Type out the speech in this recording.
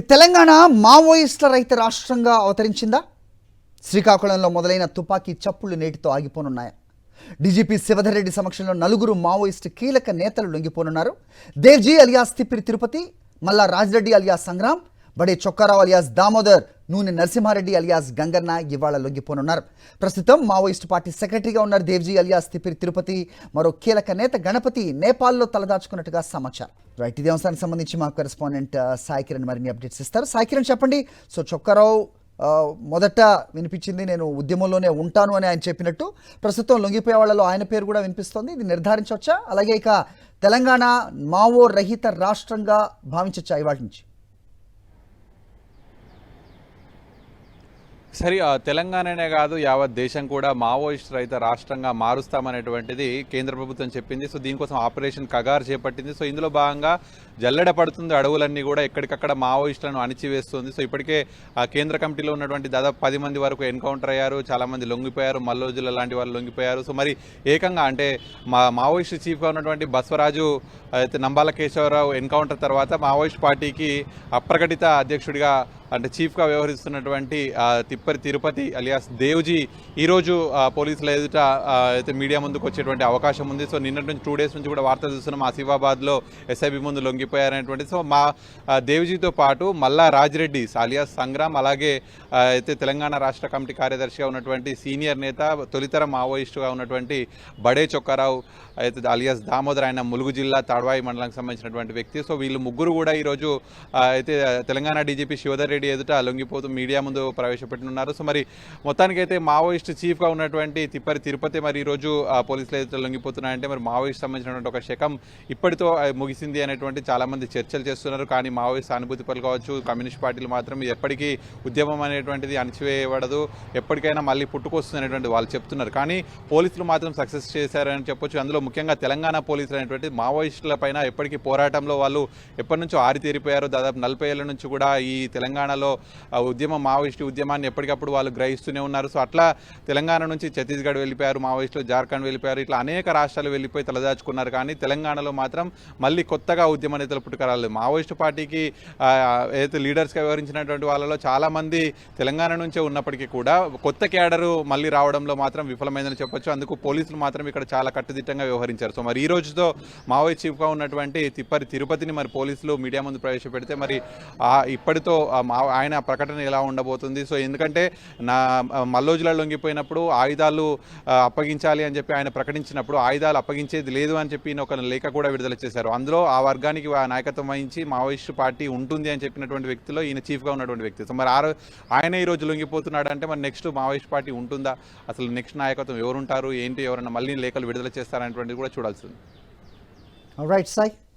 తెలంగాణ మావోయిస్టుల రహిత రాష్ట్రంగా అవతరించిందా? శ్రీకాకుళంలో మొదలైన తుపాకీ చప్పుళ్లు నేటితో ఆగిపోనున్నాయా? డీజీపీ శివధర్ రెడ్డి సమక్షంలో నలుగురు మావోయిస్టు కీలక నేతలు లొంగిపోనున్నారు. దేవ్జీ అలియాస్ తిప్పిరి తిరుపతి, మల్లా రాజిరెడ్డి అలియాస్ సంగ్రామ్, బడే చొక్కారావు అలియాస్ దామోదర్, నూనె నరసింహారెడ్డి అలియాస్ గంగన్న ఇవాళ లొంగిపోనున్నారు. ప్రస్తుతం మావోయిస్టు పార్టీ సెక్రటరీగా ఉన్నారు దేవ్జీ అలియాస్ తిప్పిరి తిరుపతి. మరో కీలక నేత గణపతి నేపాల్లో తలదాచుకున్నట్టుగా సమాచారం. రైట్, ఇదే అంశానికి సంబంధించి మా కరెస్పాండెంట్ సాయి కిరణ్ మరిన్ని అప్డేట్స్ ఇస్తారు. సాయి కిరణ్, చెప్పండి. సో చొక్కారావు మొదట వినిపించింది నేను ఉద్యమంలోనే ఉంటాను అని ఆయన చెప్పినట్టు, ప్రస్తుతం లొంగిపోయే వాళ్ళలో ఆయన పేరు కూడా వినిపిస్తోంది. ఇది నిర్ధారించవచ్చా? అలాగే ఇక తెలంగాణ మావో రహిత రాష్ట్రంగా భావించవచ్చా ఇవాళ నుంచి? సరే, తెలంగాణనే కాదు యావత్ దేశం కూడా మావోయిస్ట్ రహిత రాష్ట్రంగా మారుస్తామనేటువంటిది కేంద్ర ప్రభుత్వం చెప్పింది. సో దీనికోసం ఆపరేషన్ కగార్ చేపట్టింది. సో ఇందులో భాగంగా జల్లెడ పడుతుంది, అడవులన్నీ కూడా ఎక్కడికక్కడ మావోయిస్టులను అణిచివేస్తుంది. సో ఇప్పటికే కేంద్ర కమిటీలో ఉన్నటువంటి దాదాపు 10 మంది వరకు ఎన్కౌంటర్ అయ్యారు, చాలామంది లొంగిపోయారు, మల్లోజుల లాంటి వాళ్ళు లొంగిపోయారు. సో మరి ఏకంగా అంటే మావోయిస్ట్ చీఫ్గా ఉన్నటువంటి బస్వరాజు అయితే నంబాల కేశవరావు ఎన్కౌంటర్ తర్వాత మావోయిస్ట్ పార్టీకి అప్రకటిత అధ్యక్షుడిగా అంటే చీఫ్గా వ్యవహరిస్తున్నటువంటి తిప్పరి తిరుపతి అలియాస్ దేవ్జీ ఈరోజు పోలీసుల ఎదుట అయితే మీడియా ముందుకు వచ్చేటువంటి అవకాశం ఉంది. సో నిన్నటి నుంచి 2 డేస్ నుంచి కూడా వార్తలు చూస్తున్నాం, ఆసిఫాబాద్లో ఎస్ఐబి ముందు లొంగిపోయారనేటువంటి. సో మా దేవ్జీతో పాటు మల్లా రాజిరెడ్డి అలియాస్ సంగ్రామ్, అలాగే అయితే తెలంగాణ రాష్ట్ర కమిటీ కార్యదర్శిగా ఉన్నటువంటి సీనియర్ నేత, తొలితర మావోయిస్టుగా ఉన్నటువంటి బడే చొక్కారావు అయితే అలియాస్ దామోదర్, ఆయన ములుగు జిల్లా తాడ్వాయి మండలానికి సంబంధించినటువంటి వ్యక్తి. సో వీళ్ళు ముగ్గురు కూడా ఈరోజు అయితే తెలంగాణ డీజీపీ శివధర్ రెడ్డి ఎదుట లొంగిపోతూ మీడియా ముందు ప్రవేశపెట్టనున్నారు. సో మరి మొత్తానికైతే మావోయిస్ట్ చీఫ్గా ఉన్నటువంటి తిప్పరి తిరుపతి మరి ఈరోజు పోలీసుల ఎదుట లొంగిపోతున్నాయంటే మరి మావోయిస్ట్ సంబంధించినటువంటి ఒక శకం ఇప్పటితో ముగిసింది అనేటువంటి చాలామంది చర్చలు చేస్తున్నారు. కానీ మావోయిస్ట్ సానుభూతి పనులు కావచ్చు, కమ్యూనిస్ట్ పార్టీలు మాత్రం ఎప్పటికీ ఉద్యమం అనేటువంటిది అణచివేయబడదు, ఎప్పటికైనా మళ్ళీ పుట్టుకొస్తుంది అనేటువంటి వాళ్ళు చెప్తున్నారు. కానీ పోలీసులు మాత్రం సక్సెస్ చేశారని చెప్పొచ్చు. అందులో ముఖ్యంగా తెలంగాణ పోలీసులు అనేటువంటి మావోయిస్టుల పైన ఎప్పటికీ పోరాటంలో వాళ్ళు ఎప్పటి నుంచో ఆరితేరిపోయారు. దాదాపు 40 ఏళ్ల నుంచి కూడా ఈ తెలంగాణలో మావోయిస్టు ఉద్యమాన్ని ఎప్పటికప్పుడు వాళ్ళు గ్రహిస్తూనే ఉన్నారు. సో అట్లా తెలంగాణ నుంచి ఛత్తీస్గఢ్ వెళ్ళిపోయారు మావోయిస్టులు, జార్ఖండ్ వెళ్ళిపోయారు, ఇట్లా అనేక రాష్ట్రాలు వెళ్ళిపోయి తలదాచుకున్నారు. కానీ తెలంగాణలో మాత్రం మళ్ళీ కొత్తగా ఉద్యమ నేతలు పుట్టుకురాలేదు. మావోయిస్టు పార్టీకి ఏదైతే లీడర్స్గా వ్యవహరించినటువంటి వాళ్ళలో చాలామంది తెలంగాణ నుంచే ఉన్నప్పటికీ కూడా కొత్త క్యాడరు మళ్ళీ రావడంలో మాత్రం విఫలమైందని చెప్పొచ్చు. అందుకు పోలీసులు మాత్రం ఇక్కడ చాలా కట్టుదిట్టంగా వ్యవహరించారు. సో మరి ఈ రోజుతో మావోయిస్ట్ చీఫ్గా ఉన్నటువంటి తిప్పరి తిరుపతిని మరి పోలీసులు మీడియా ముందు ప్రవేశపెడితే మరి ఇప్పటితో ఆయన ప్రకటన ఎలా ఉండబోతుంది? సో ఎందుకంటే మల్లోజుల లొంగిపోయినప్పుడు ఆయుధాలు అప్పగించాలి అని చెప్పి ఆయన ప్రకటించినప్పుడు ఆయుధాలు అప్పగించేది లేదు అని చెప్పి ఒక లేఖ కూడా విడుదల చేశారు. అందులో ఆ వర్గానికి నాయకత్వం వహించి మావోయిస్టు పార్టీ ఉంటుంది అని చెప్పినటువంటి వ్యక్తిలో ఈయన చీఫ్గా ఉన్నటువంటి వ్యక్తి. సో మరి ఆయన ఈ రోజు లొంగిపోతున్నాడు అంటే మరి నెక్స్ట్ మావోయిస్ట్ పార్టీ ఉంటుందా? అసలు నెక్స్ట్ నాయకత్వం ఎవరుంటారు ఏంటి, ఎవరన్నా మళ్ళీ లేఖలు విడుదల చేస్తారనేటువంటిది కూడా చూడాల్సింది. రైట్ సాయి.